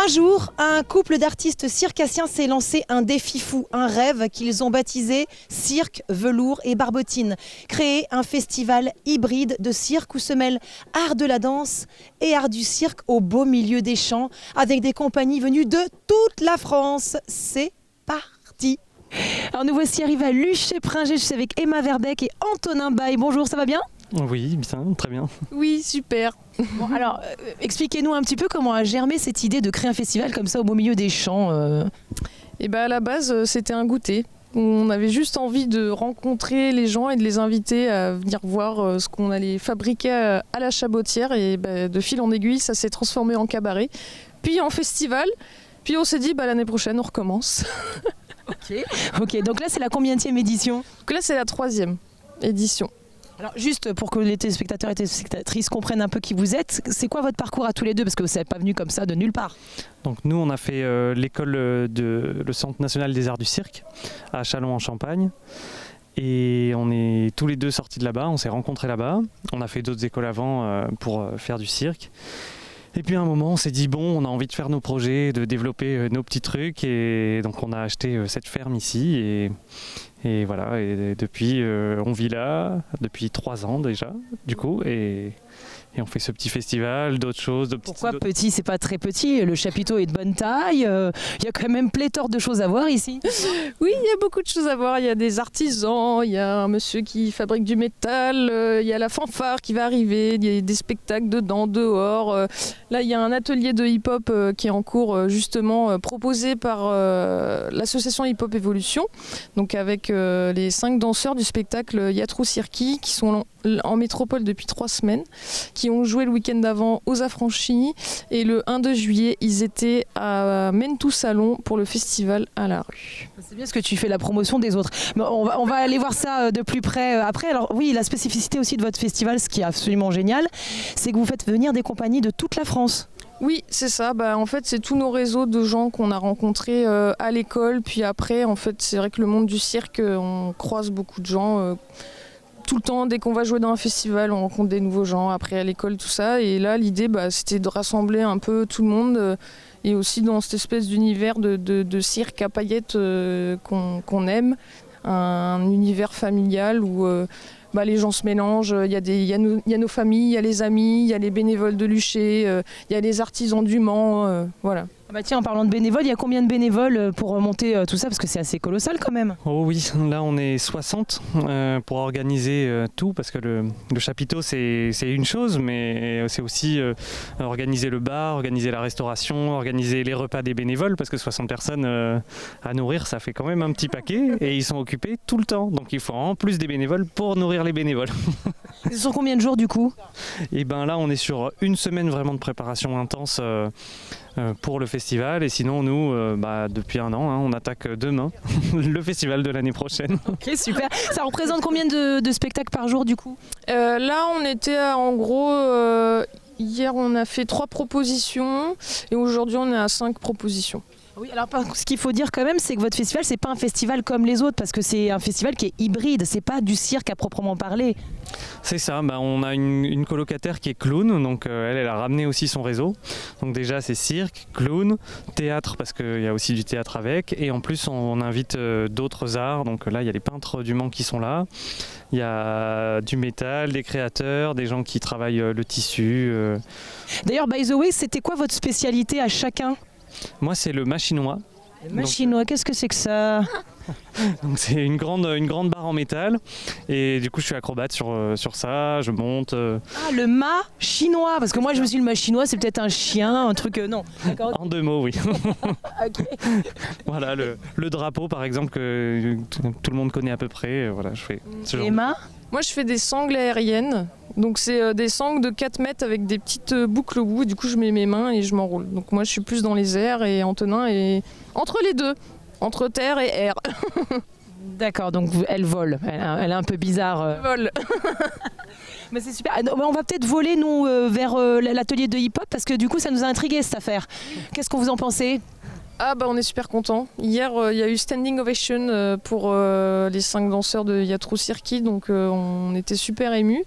Un jour, un couple d'artistes circassiens s'est lancé un défi fou, un rêve qu'ils ont baptisé Cirque, Velours et Barbotine. Créer un festival hybride de cirque où se mêlent art de la danse et art du cirque au beau milieu des champs avec des compagnies venues de toute la France. C'est parti! Alors nous voici arrivés à Luché-Pringé, je suis avec Emma Verbeek et Antonin Baye. Bonjour, ça va bien? Oui, bien, très bien. Oui, super. Bon, alors, expliquez-nous un petit peu comment a germé cette idée de créer un festival comme ça au beau milieu des champs. Et à la base, c'était un goûter. On avait juste envie de rencontrer les gens et de les inviter à venir voir ce qu'on allait fabriquer à la Chabotière. Et de fil en aiguille, ça s'est transformé en cabaret, puis en festival. Puis on s'est dit, l'année prochaine, on recommence. Ok, donc là, c'est la combienième édition? Donc là, c'est la 3e édition. Alors juste pour que les téléspectateurs et téléspectatrices comprennent un peu qui vous êtes, c'est quoi votre parcours à tous les deux? Parce que vous n'êtes pas venu comme ça de nulle part. Donc nous, on a fait l'école le Centre national des arts du cirque à Châlons-en-Champagne. Et on est tous les deux sortis de là-bas, on s'est rencontrés là-bas. On a fait d'autres écoles avant pour faire du cirque. Et puis à un moment, on s'est dit, on a envie de faire nos projets, de développer nos petits trucs. Et donc on a acheté cette ferme ici. Et voilà, et depuis, on vit là, depuis 3 ans déjà, du coup. Et on fait ce petit festival, d'autres choses. Pourquoi petit? C'est pas très petit, le chapiteau est de bonne taille. Il y a quand même pléthore de choses à voir ici. Oui, il y a beaucoup de choses à voir. Il y a des artisans, il y a un monsieur qui fabrique du métal, il y a la fanfare qui va arriver, il y a des spectacles dedans, dehors. Là, il y a un atelier de hip-hop qui est en cours, justement, proposé par l'association Hip-Hop Evolution, donc avec les 5 danseurs du spectacle Yatrou Cirki qui sont en métropole depuis 3 semaines, qui ont joué le week-end d'avant aux Affranchis, et le 1-2 juillet ils étaient à Mentou Salon pour le festival à la rue. C'est bien ce que tu fais la promotion des autres. Mais on va aller voir ça de plus près après. Alors oui, la spécificité aussi de votre festival, ce qui est absolument génial, c'est que vous faites venir des compagnies de toute la France. Oui, c'est ça. En fait, c'est tous nos réseaux de gens qu'on a rencontrés à l'école. Puis après, en fait, c'est vrai que le monde du cirque, on croise beaucoup de gens tout le temps. Dès qu'on va jouer dans un festival, on rencontre des nouveaux gens. Après, à l'école, tout ça. Et là, l'idée, c'était de rassembler un peu tout le monde et aussi dans cette espèce d'univers de cirque à paillettes qu'on aime. Un univers familial où les gens se mélangent, il y a nos familles, il y a les amis, il y a les bénévoles de Luché, il y a les artisans du Mans, voilà. Tiens, en parlant de bénévoles, il y a combien de bénévoles pour monter tout ça? Parce que c'est assez colossal quand même. Oh oui, là on est 60 pour organiser tout, parce que le chapiteau c'est une chose, mais c'est aussi organiser le bar, organiser la restauration, organiser les repas des bénévoles, parce que 60 personnes à nourrir, ça fait quand même un petit paquet, et ils sont occupés tout le temps. Donc il faut en plus des bénévoles pour nourrir les bénévoles. Ce sont combien de jours du coup? Et là on est sur une semaine vraiment de préparation intense pour le festival, et sinon nous depuis 1 an on attaque demain le festival de l'année prochaine. Ok, super. Ça représente combien de spectacles par jour du coup? Là on était en gros hier on a fait 3 propositions et aujourd'hui on est à 5 propositions. Oui, alors ce qu'il faut dire quand même, c'est que votre festival, c'est pas un festival comme les autres, parce que c'est un festival qui est hybride, c'est pas du cirque à proprement parler. C'est ça, on a une colocataire qui est clown, donc elle a ramené aussi son réseau. Donc déjà c'est cirque, clown, théâtre, parce qu'il y a aussi du théâtre avec, et en plus on invite d'autres arts, donc là il y a les peintres du Mans qui sont là, il y a du métal, des créateurs, des gens qui travaillent le tissu. D'ailleurs, by the way, c'était quoi votre spécialité à chacun? Moi c'est le mâchinois. Le mâchinois, qu'est-ce que c'est que ça? Donc c'est une grande barre en métal, et du coup je suis acrobate sur ça, je monte. Ah, le mât chinois, parce que moi je me suis dit le mât chinois c'est peut-être un chien, un truc, non. D'accord. En 2 mots, oui. Okay. Voilà, le drapeau par exemple que tout le monde connaît à peu près, voilà, je fais ce genre. Et mât? Moi je fais des sangles aériennes, donc c'est des sangles de 4 mètres avec des petites boucles au bout, du coup je mets mes mains et je m'enroule. Donc moi je suis plus dans les airs, et Antonin est entre les deux, entre terre et air. D'accord, donc elle vole, elle est un peu bizarre. Vol. Mais c'est super. On va peut-être voler nous vers l'atelier de hip-hop, parce que du coup ça nous a intrigué cette affaire. Qu'est-ce que vous en pensez? On est super contents. Hier, il y a eu standing ovation pour les 5 danseurs de Yatrou Cirki, donc on était super émus.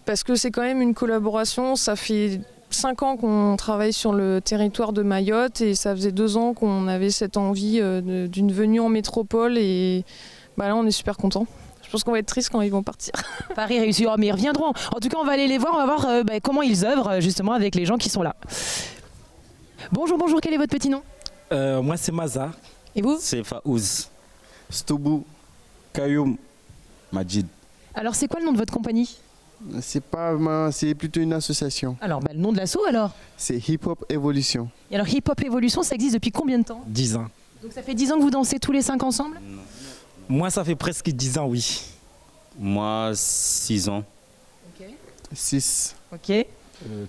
Parce que c'est quand même une collaboration, ça fait 5 ans qu'on travaille sur le territoire de Mayotte et ça faisait 2 ans qu'on avait cette envie d'une venue en métropole et là on est super contents. Je pense qu'on va être triste quand ils vont partir. Paris réussi, oh, mais ils reviendront. En tout cas, on va aller les voir, on va voir comment ils œuvrent justement avec les gens qui sont là. Bonjour, bonjour, quel est votre petit nom? Moi c'est Maza. Et vous? C'est Faouz. Stoubou, Kayoum, Majid. Alors c'est quoi le nom de votre compagnie? C'est plutôt une association. Alors le nom de l'asso alors? C'est Hip Hop Evolution. Et alors Hip Hop Evolution, ça existe depuis combien de temps? 10 ans. Donc ça fait 10 ans que vous dansez tous les 5 ensemble? Moi ça fait presque 10 ans, oui. Moi, 6 ans. 6. Ok.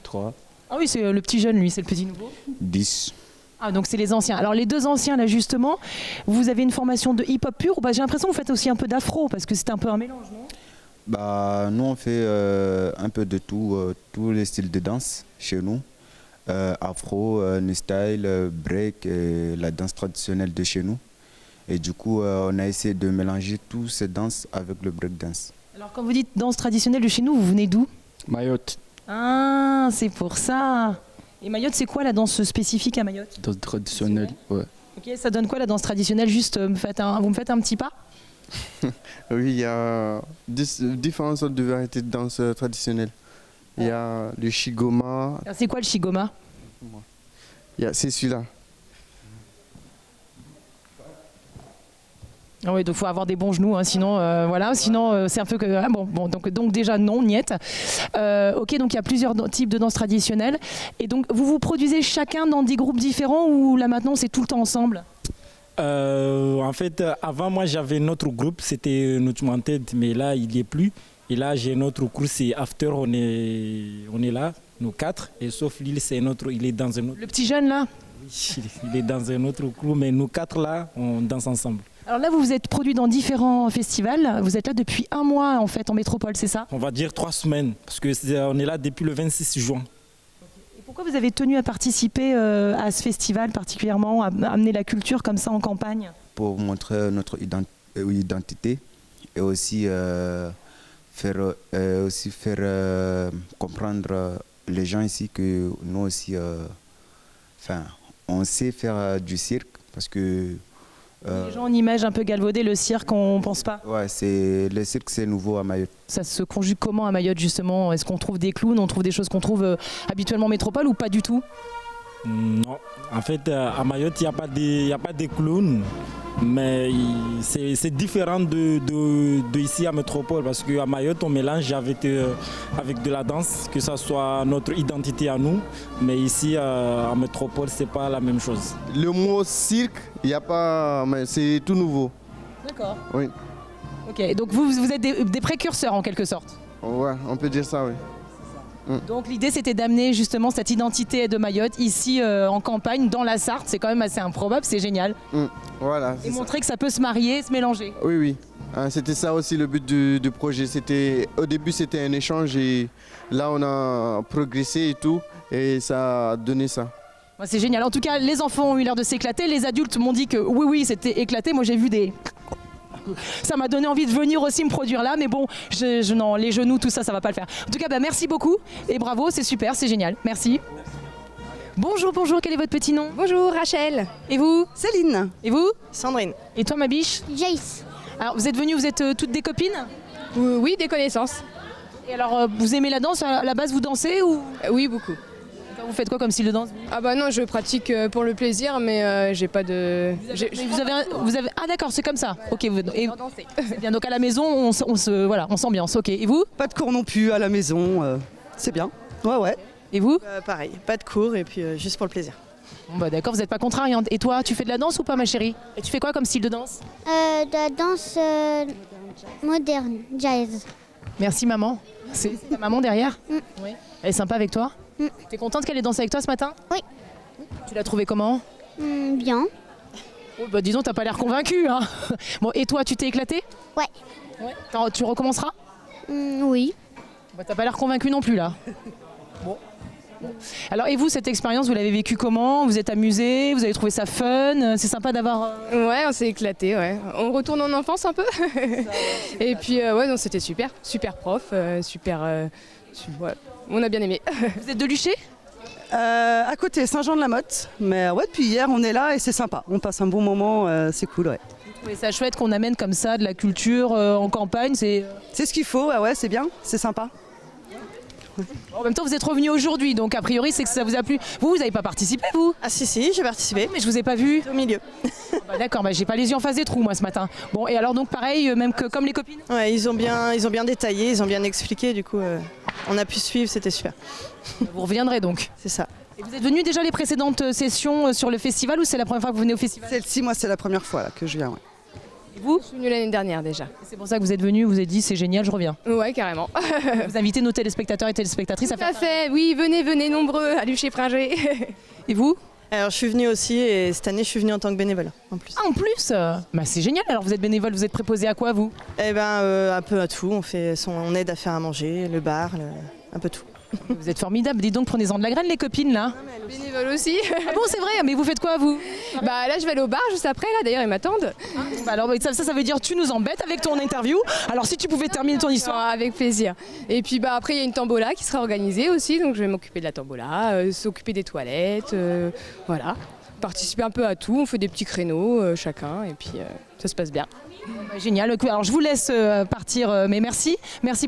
3. Ah oui, c'est le petit jeune lui, c'est le petit nouveau. 10. Ah donc c'est les anciens. Alors les deux anciens là justement, vous avez une formation de hip-hop pur ou j'ai l'impression que vous faites aussi un peu d'afro parce que c'est un peu un mélange, non? Nous on fait un peu de tout, tous les styles de danse chez nous. Afro, new style, break et la danse traditionnelle de chez nous. Et du coup on a essayé de mélanger toutes ces danses avec le break dance. Alors quand vous dites danse traditionnelle de chez nous, vous venez d'où? Mayotte. Ah c'est pour ça. Et Mayotte, c'est quoi la danse spécifique à Mayotte? Danse traditionnelle, ouais. Ok, ça donne quoi la danse traditionnelle? Juste, vous me faites un petit pas? Oui, il y a différentes sortes de variétés de danse traditionnelle. Il y a le shigoma. Alors, c'est quoi le shigoma? C'est celui-là. Ah oui, donc il faut avoir des bons genoux, hein, sinon c'est un peu que donc déjà non, niette. Ok, donc il y a plusieurs types de danse traditionnelles. Et donc vous vous produisez chacun dans des groupes différents ou là maintenant c'est tout le temps ensemble? En fait, avant moi j'avais notre groupe, c'était Nutmanted, mais là il n'y est plus. Et là j'ai notre groupe, c'est After, on est là, nous 4. Et sauf Lille, il est dans un autre. Le petit jeune là? Oui, il est dans un autre groupe, mais nous 4 là, on danse ensemble. Alors là, vous vous êtes produit dans différents festivals. Vous êtes là depuis 1 mois en fait en métropole, c'est ça? On va dire 3 semaines, parce qu'on est là depuis le 26 juin. Et pourquoi vous avez tenu à participer à ce festival particulièrement, à amener la culture comme ça en campagne? Pour montrer notre identité et aussi faire comprendre les gens ici que nous aussi, on sait faire du cirque parce que les gens ont une image un peu galvaudée, le cirque, on pense pas. Ouais, le cirque, c'est nouveau à Mayotte. Ça se conjugue comment à Mayotte justement? Est-ce qu'on trouve des clowns, on trouve des choses qu'on trouve habituellement en métropole ou pas du tout? Non, en fait à Mayotte il n'y a pas de clowns, mais c'est différent de ici à métropole parce qu'à Mayotte on mélange avec de la danse, que ce soit notre identité à nous, mais ici à métropole c'est pas la même chose. Le mot cirque, il n'y a pas, mais c'est tout nouveau. D'accord. Oui. Ok, donc vous êtes des précurseurs en quelque sorte. Ouais, on peut dire ça, oui. Donc l'idée c'était d'amener justement cette identité de Mayotte ici en campagne, dans la Sarthe, c'est quand même assez improbable, c'est génial. Voilà. Et montrer que ça peut se marier, se mélanger. Oui, oui. C'était ça aussi le but du projet. Au début c'était un échange et là on a progressé et tout et ça a donné ça. Ouais, c'est génial. En tout cas, les enfants ont eu l'air de s'éclater, les adultes m'ont dit que oui, c'était éclaté. Moi j'ai vu des... Ça m'a donné envie de venir aussi me produire là, mais bon, non, les genoux, tout ça, ça va pas le faire. En tout cas, merci beaucoup et bravo, c'est super, c'est génial. Merci. Bonjour, bonjour, quel est votre petit nom? Bonjour Rachel. Et vous? Céline. Et vous? Sandrine. Et toi, ma biche? Jace. Alors, vous êtes venues, vous êtes toutes des copines? Oui, des connaissances. Et alors, vous aimez la danse? À la base, vous dansez ou? Oui, beaucoup. Vous faites quoi comme style de danse? Ah bah non, je pratique pour le plaisir, mais j'ai pas de... Vous avez... Ah d'accord, c'est comme ça. Ok, c'est bien. Donc à la maison, on s'ambiance. Ok. Et vous? Pas de cours non plus à la maison, c'est bien. Ouais. Et vous? Pareil, pas de cours et puis juste pour le plaisir. Bon bah d'accord, vous n'êtes pas contrariante. Et toi, tu fais de la danse ou pas, ma chérie? Et tu fais quoi comme style de danse? De la danse moderne, jazz. Merci maman. C'est ta maman derrière? Oui. Elle est sympa avec toi? T'es contente qu'elle ait dansé avec toi ce matin? Oui. Tu l'as trouvée comment? Bien. Oh, bah disons, t'as pas l'air convaincue, hein. Bon, et toi, tu t'es éclatée? Ouais. Tu recommenceras? Oui. Bah, t'as pas l'air convaincue non plus là. Bon. Alors, et vous, cette expérience, vous l'avez vécue comment? Vous êtes amusés? Vous avez trouvé ça fun? C'est sympa d'avoir... Ouais, on s'est éclaté, ouais. On retourne en enfance un peu. Et puis, ouais, non, c'était super. Super prof, super... ouais. On a bien aimé. Vous êtes de Luché? À côté, Saint-Jean-de-la-Motte. Mais ouais, depuis hier, on est là et c'est sympa. On passe un bon moment, c'est cool, ouais. Vous trouvez ça chouette qu'on amène comme ça de la culture en campagne, C'est ce qu'il faut, ouais, c'est bien, c'est sympa. En même temps, vous êtes revenu aujourd'hui, donc a priori, c'est que ça vous a plu. Vous n'avez pas participé, vous? Ah si, j'ai participé. Mais je vous ai pas vu. Au milieu. D'accord, j'ai pas les yeux en face des trous, moi, ce matin. Bon, et alors donc pareil, même que comme les copines? Ouais, ils ont bien détaillé, ils ont bien expliqué, du coup, on a pu suivre, c'était super. Vous reviendrez donc? C'est ça. Et vous êtes venu déjà les précédentes sessions sur le festival ou c'est la première fois que vous venez au festival? Celle-ci, moi, c'est la première fois là, que je viens, ouais. Et vous? Je suis venue l'année dernière déjà. C'est pour ça que vous êtes venu, vous avez dit c'est génial, je reviens. Ouais, carrément. Vous invitez nos téléspectateurs et téléspectatrices à Tout faire à fait, oui, venez nombreux à Luché-Pringé. Et vous? Alors je suis venue aussi et cette année je suis venue en tant que bénévole en plus. Ah, en plus c'est génial, alors vous êtes bénévole, vous êtes préposé à quoi vous? Eh ben un peu à tout, on aide à faire à manger, le bar, un peu tout. Vous êtes formidable, dites donc prenez-en de la graine les copines là. Bénévole aussi. Ah bon c'est vrai, mais vous faites quoi vous? Bah là je vais aller au bar juste après, là d'ailleurs ils m'attendent. Bah alors ça veut dire tu nous embêtes avec ton interview, alors si tu pouvais terminer ton histoire. Avec plaisir. Et puis bah après il y a une tombola qui sera organisée aussi, donc je vais m'occuper de la tombola, s'occuper des toilettes, voilà. Participer un peu à tout, on fait des petits créneaux chacun et puis ça se passe bien. Bah, génial, alors je vous laisse partir, mais merci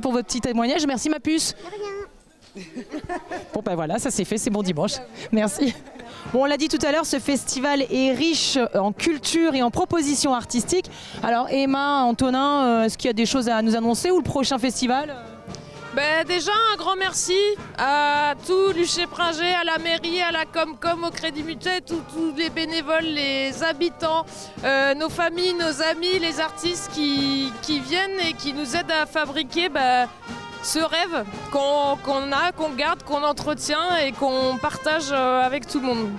pour votre petit témoignage, merci ma puce. Bon ben voilà, ça c'est fait, c'est bon dimanche. Merci. Bon, on l'a dit tout à l'heure, ce festival est riche en culture et en propositions artistiques. Alors Emma, Antonin, est-ce qu'il y a des choses à nous annoncer ou le prochain festival? Déjà un grand merci à tout Luché-Pringé, à la mairie, à la Comcom, au Crédit Mutuel, tous les bénévoles, les habitants, nos familles, nos amis, les artistes qui viennent et qui nous aident à fabriquer ce rêve qu'on a, qu'on garde, qu'on entretient et qu'on partage avec tout le monde.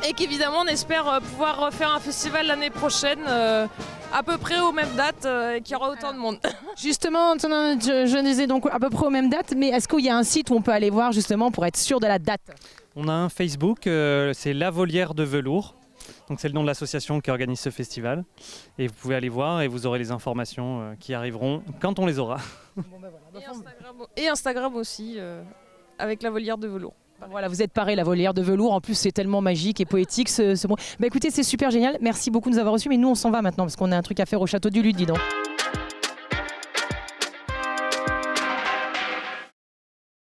Et qu'évidemment on espère pouvoir refaire un festival l'année prochaine à peu près aux mêmes dates et qu'il y aura autant de monde. Justement, Antonin, je disais donc à peu près aux mêmes dates, mais est-ce qu'il y a un site où on peut aller voir justement pour être sûr de la date? On a un Facebook, c'est La Volière de Velours. Donc c'est le nom de l'association qui organise ce festival. Et vous pouvez aller voir et vous aurez les informations qui arriveront quand on les aura. Et Instagram aussi, avec La Volière de Velours. Voilà, vous êtes paré, La Volière de Velours. En plus, c'est tellement magique et poétique ce mot. Écoutez, c'est super génial. Merci beaucoup de nous avoir reçus. Mais nous, on s'en va maintenant parce qu'on a un truc à faire au Château du Lude, dis donc.